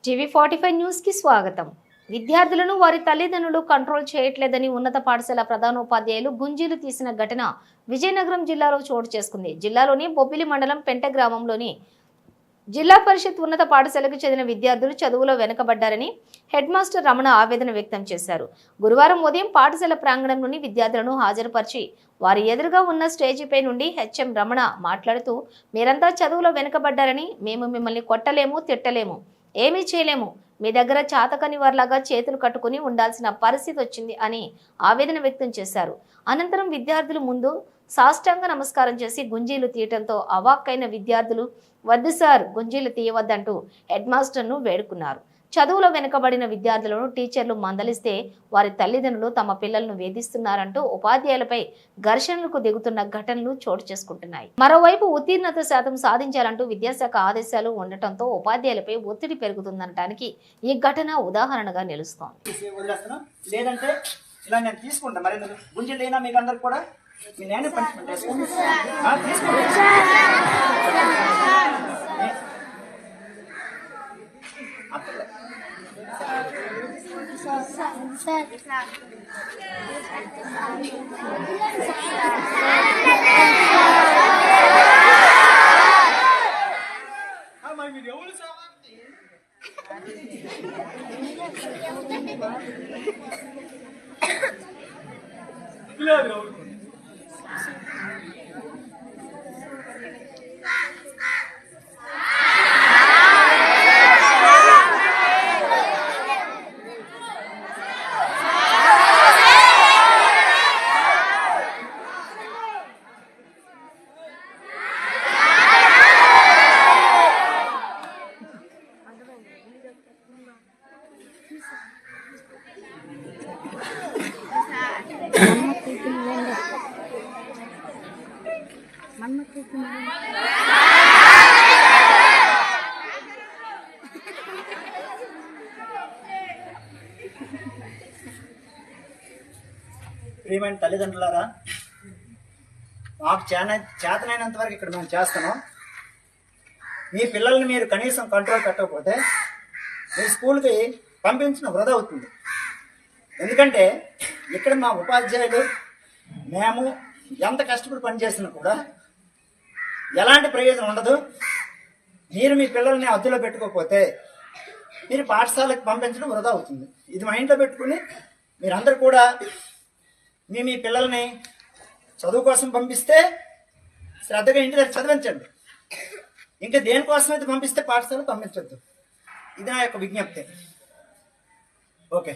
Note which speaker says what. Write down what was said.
Speaker 1: టీవీ45 news కి స్వాగతం. విద్యార్థులను వారి తల్లిదండ్రులు కంట్రోల్ చేయట్లేదని ఉన్నత పాఠశాల ప్రధానోపాధ్యాయులు గుంజీలు తీసిన ఘటన విజయనగరం జిల్లాలో చోటు చేసుకుంది. జిల్లాలోని బొబ్బిలి మండలం పెంట గ్రామంలోని జిల్లా పరిషత్ ఉన్నత పాఠశాలకు చెందిన విద్యార్థులు చదువులో వెనుకబడ్డారని హెడ్ మాస్టర్ రమణ ఆవేదన వ్యక్తం చేశారు. గురువారం ఉదయం పాఠశాల ప్రాంగణంలోని విద్యార్థులను హాజరుపరిచి వారి ఎదురుగా ఉన్న స్టేజీపై నుండి హెచ్ఎం రమణ మాట్లాడుతూ, మీరంతా చదువులో వెనుకబడ్డారని, మేము మిమ్మల్ని కొట్టలేము, తిట్టలేము, ఏమీ చేయలేము, మీ దగ్గర చాతకని వారిలాగా చేతులు కట్టుకుని ఉండాల్సిన పరిస్థితి వచ్చింది అని ఆవేదన వ్యక్తం చేశారు. అనంతరం విద్యార్థులు ముందు సాష్టాంగ నమస్కారం చేసి గుంజీలు తీయటంతో అవాక్కైన విద్యార్థులు, వద్దు సార్, గుంజీలు తీయవద్దంటూ హెడ్ మాస్టర్ను వేడుకున్నారు. చదువులో వెనుకబడిన విద్యార్థులను టీచర్లు మందలిస్తే వారి తల్లిదండ్రులు తమ పిల్లలను వేధిస్తున్నారంటూ ఉపాధ్యాయులపై ఘర్షణలకు దిగుతున్న ఘటనలు చోటు చేసుకుంటున్నాయి. మరోవైపు ఉత్తీర్ణత శాతం సాధించాలంటూ విద్యాశాఖ ఆదేశాలు ఉండటంతో ఉపాధ్యాయులపై ఒత్తిడి పెరుగుతుందనడానికి ఈ ఘటన ఉదాహరణగా నిలుస్తోంది.
Speaker 2: ప్రియమైన తల్లిదండ్రులారా, మాకు చేతనైనంత వరకు ఇక్కడ మేము చేస్తున్నాం. మీ పిల్లల్ని మీరు కనీసం కంట్రోల్ పెట్టకపోతే మీ స్కూల్కి పంపించిన వృధా అవుతుంది. ఎందుకంటే ఇక్కడ మా ఉపాధ్యాయులు మేము ఎంత కష్టపడి పనిచేసినా కూడా ఎలాంటి ప్రయోజనం ఉండదు. మీరు మీ పిల్లల్ని అదుపులో పెట్టుకోకపోతే మీరు పాఠశాలకు పంపించడం వృధా అవుతుంది. ఇది మైండ్లో పెట్టుకుని మీరందరూ కూడా మీ పిల్లల్ని చదువు కోసం పంపిస్తే శ్రద్ధగా ఇంటి దగ్గర చదివించండి. ఇంకా దేనికోసం అయితే పంపిస్తే పాఠశాలకు పంపించద్దు. ఇది నా యొక్క విజ్ఞప్తి. ఓకే.